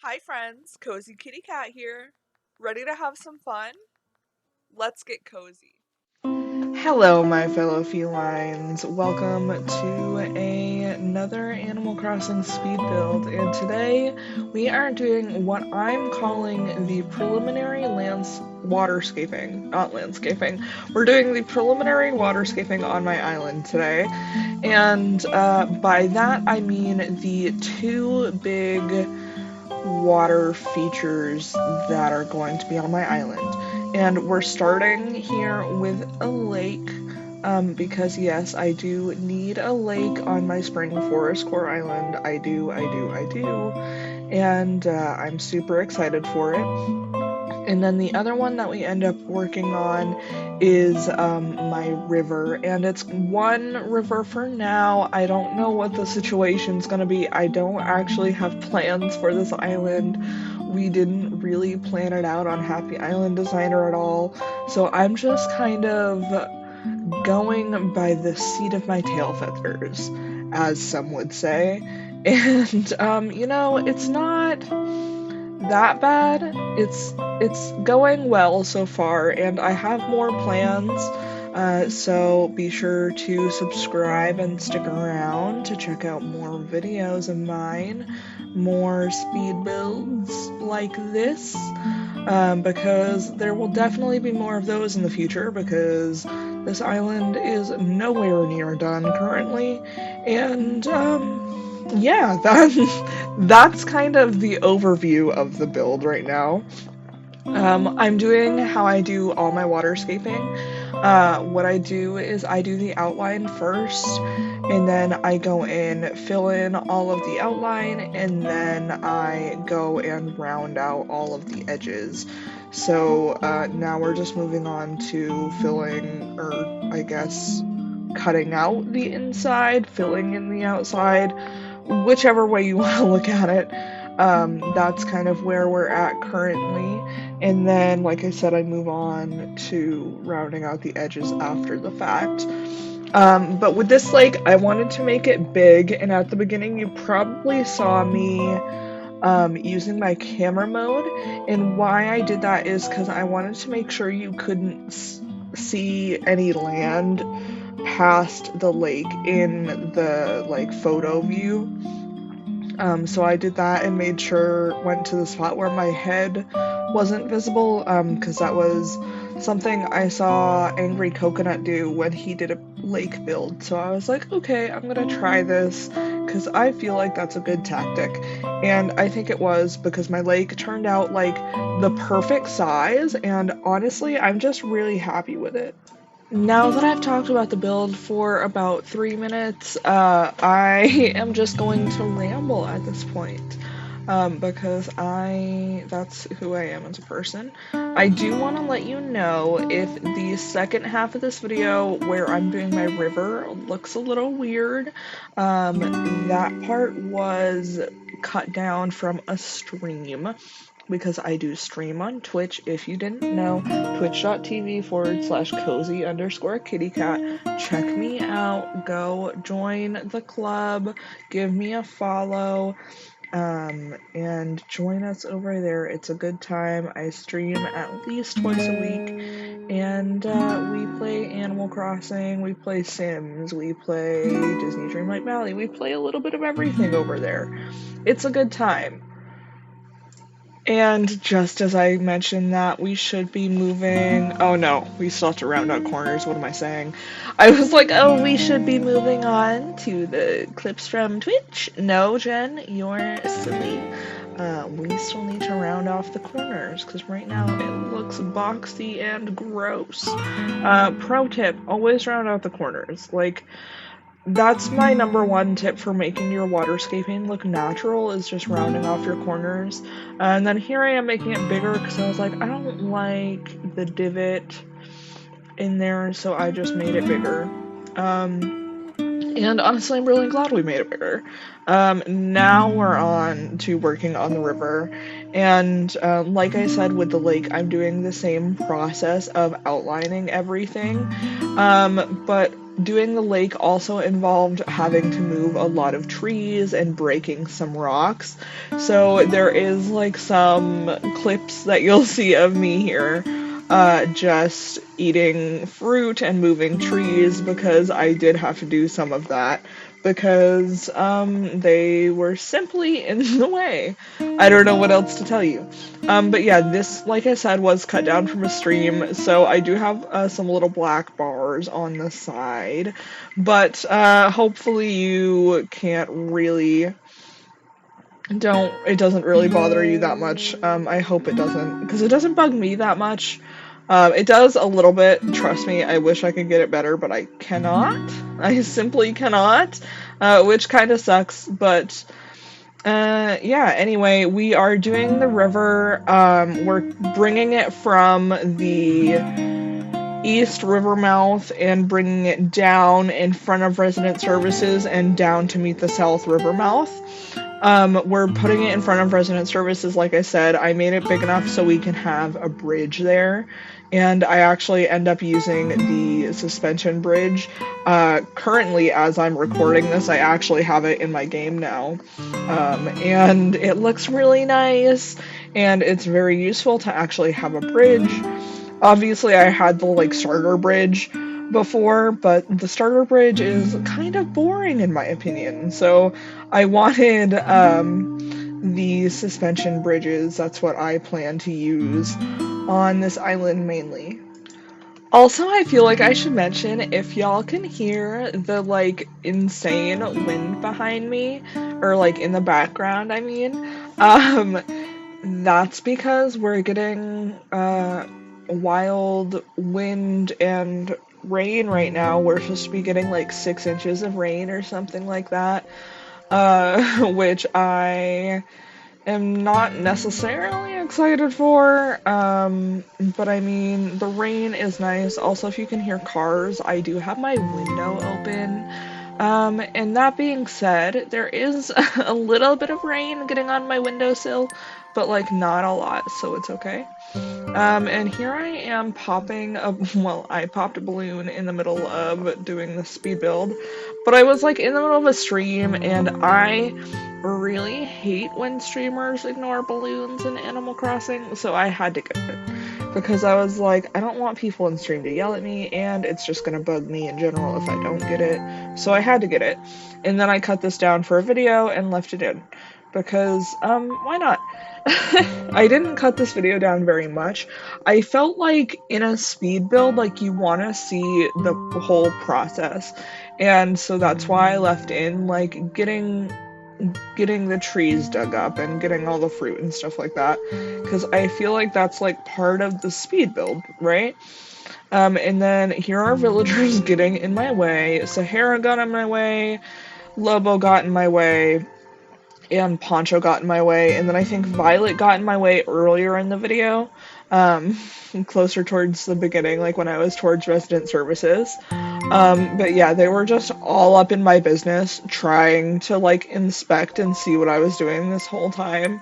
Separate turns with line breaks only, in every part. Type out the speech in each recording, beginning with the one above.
Hi friends, Cozy Kitty Cat here. Ready to have some fun? Let's get cozy.
Hello, my fellow felines. Welcome to another Animal Crossing speed build, and today we are doing what I'm calling the preliminary waterscaping, not landscaping. We're doing the preliminary waterscaping on my island today, and by that I mean the two big water features that are going to be on my island. And we're starting here with a lake, because yes, I do need a lake on my Spring Forest Core Island. I do. And I'm super excited for it. And then the other one that we end up working on is my river. And it's one river for now. I don't know what the situation's gonna be. I don't actually have plans for this island. We didn't really plan it out on Happy Island Designer at all. So I'm just kind of going by the seat of my tail feathers, as some would say. And it's not that bad. It's going well so far, and I have more plans. So be sure to subscribe and stick around to check out more videos of mine, more speed builds like this, because there will definitely be more of those in the future because this island is nowhere near done currently, and yeah, that's kind of the overview of the build right now. I'm doing how I do all my waterscaping. What I do is I do the outline first, and then I go in, fill in all of the outline, and then I go and round out all of the edges. So now we're just moving on to filling, or I guess cutting out the inside, filling in the outside, whichever way you want to look at it. That's kind of where we're at currently. And then, like I said, I move on to rounding out the edges after the fact. But with this lake, I wanted to make it big, and at the beginning, you probably saw me using my camera mode. And why I did that is because I wanted to make sure you couldn't see any land past the lake in the like photo view. So I did that and made sure went to the spot where my head wasn't visible, because that was something I saw Angry Coconut do when he did a lake build. So I was like, okay, I'm gonna try this because I feel like that's a good tactic. And I think it was because my lake turned out like the perfect size, and honestly, I'm just really happy with it. Now that I've talked about the build for about 3 minutes, I am just going to ramble at this point. Because that's who I am as a person. I do want to let you know if the second half of this video where I'm doing my river looks a little weird, that part was cut down from a stream because I do stream on Twitch. If you didn't know, twitch.tv/cozy underscore kitty cat. Check me out. Go join the club. Give me a follow. And join us over there. It's a good time. I stream at least twice a week. And we play Animal Crossing, we play Sims, we play Disney Dreamlight Valley. We play a little bit of everything over there. It's a good time. And just as I mentioned that we should be moving. Oh no, we still have to round out corners. What am I saying? I was like, oh, we should be moving on to the clips from Twitch. No, Jen, you're silly. We still need to round off the corners because right now it looks boxy and gross. Pro tip, always round out the corners. Like, that's my number one tip for making your waterscaping look natural is just rounding off your corners. And then here I am making it bigger because I was like, I don't like the divot in there, so I just made it bigger. And honestly, I'm really glad we made it bigger. Now we're on to working on the river. And like I said with the lake, I'm doing the same process of outlining everything. But doing the lake also involved having to move a lot of trees and breaking some rocks. So there is like some clips that you'll see of me here just eating fruit and moving trees because I did have to do some of that because they were simply in the way. I don't know what else to tell you. But yeah, this, like I said, was cut down from a stream, so I do have some little black bars on the side, but hopefully you can't really don't it doesn't really bother you that much. I hope it doesn't, because it doesn't bug me that much. It does a little bit, trust me. I wish I could get it better, but I cannot. I simply cannot, which kind of sucks, but yeah, anyway, we are doing the river. We're bringing it from the East River mouth and bringing it down in front of resident services and down to meet the South River mouth. We're putting it in front of resident services, like I said. I made it big enough so we can have a bridge there. And I actually end up using the suspension bridge. Currently, as I'm recording this, I actually have it in my game now. And it looks really nice, and it's very useful to actually have a bridge. Obviously, I had the like starter bridge before, but the starter bridge is kind of boring in my opinion. So I wanted the suspension bridges. That's what I plan to use on this island mainly. Also, I feel like I should mention, if y'all can hear the like insane wind behind me, or like in the background, I mean, um, that's because we're getting wild wind and rain right now. We're supposed to be getting like 6 inches of rain or something like that, which I am not necessarily excited for. But I mean, the rain is nice. Also, if you can hear cars, I do have my window open. And that being said, there is a little bit of rain getting on my windowsill, but like not a lot, so it's okay. And here I am popping a, well, I popped a balloon in the middle of doing the speed build, but I was like in the middle of a stream, and I really hate when streamers ignore balloons in Animal Crossing, so I had to get it. Because I was like, I don't want people in stream to yell at me, and it's just gonna bug me in general if I don't get it. So I had to get it. And then I cut this down for a video and left it in. Because, why not? I didn't cut this video down very much. I felt like in a speed build, like you want to see the whole process. And so that's why I left in like getting the trees dug up and getting all the fruit and stuff like that, because I feel like that's like part of the speed build, right? And then here are villagers getting in my way. Sahara got in my way, Lobo got in my way, and Poncho got in my way, and then I think Violet got in my way earlier in the video, um, closer towards the beginning, like when I was towards resident services. But yeah, they were just all up in my business, trying to like inspect and see what I was doing this whole time.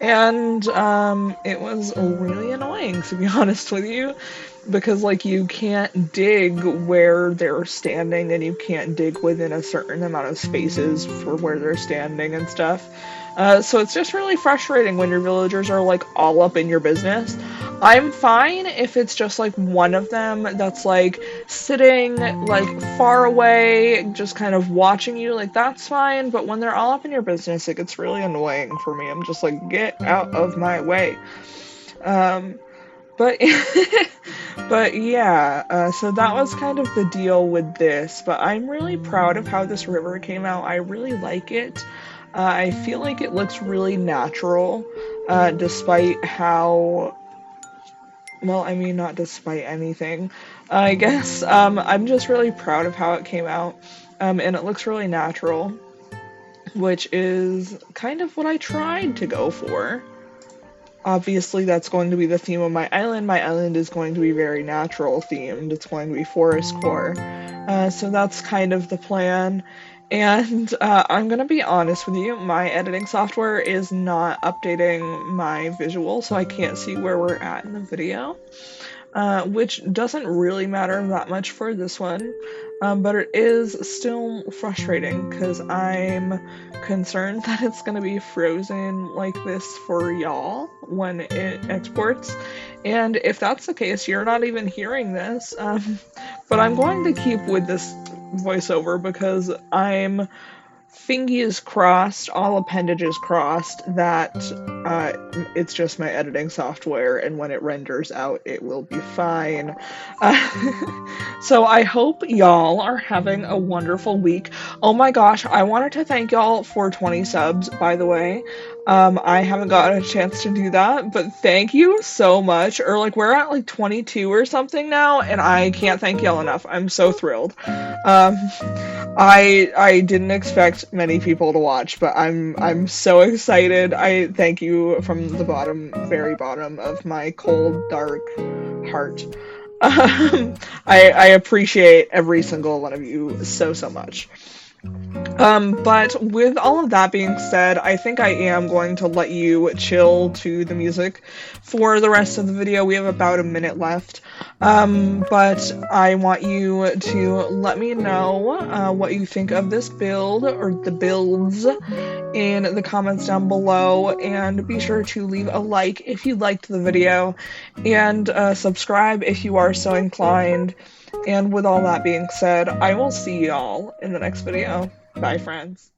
And it was really annoying, to be honest with you, because like you can't dig where they're standing, and you can't dig within a certain amount of spaces for where they're standing and stuff. So it's just really frustrating when your villagers are like all up in your business. I'm fine if it's just like one of them that's like sitting like far away, just kind of watching you, like that's fine. But when they're all up in your business, it gets really annoying for me. I'm just like, get out of my way. Um, but but yeah, so that was kind of the deal with this. But I'm really proud of how this river came out. I really like it. I feel like it looks really natural, despite how, well, I mean, not despite anything. I guess I'm just really proud of how it came out, and it looks really natural, which is kind of what I tried to go for. Obviously, that's going to be the theme of my island. My island is going to be very natural themed. It's going to be forest core. So that's kind of the plan. And I'm going to be honest with you, my editing software is not updating my visual, so I can't see where we're at in the video. which doesn't really matter that much for this one, but it is still frustrating because I'm concerned that it's going to be frozen like this for y'all when it exports. And if that's the case, you're not even hearing this. But I'm going to keep with this voiceover because I'm fingies crossed, all appendages crossed, that uh, it's just my editing software, and when it renders out, it will be fine. So I hope y'all are having a wonderful week. Oh my gosh, I wanted to thank y'all for 20 subs, by the way. I haven't gotten a chance to do that, but thank you so much. Or like we're at like 22 or something now, and I can't thank y'all enough. I'm so thrilled. I didn't expect many people to watch, but I'm so excited. I thank you from the very bottom of my cold, dark heart. I appreciate every single one of you so, so much. But with all of that being said, I think I am going to let you chill to the music for the rest of the video. We have about a minute left. But I want you to let me know what you think of this build or the builds in the comments down below, and be sure to leave a like if you liked the video, and subscribe if you are so inclined. And with all that being said, I will see y'all in the next video. Bye, friends.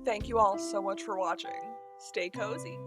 Thank you all so much for watching. Stay cozy.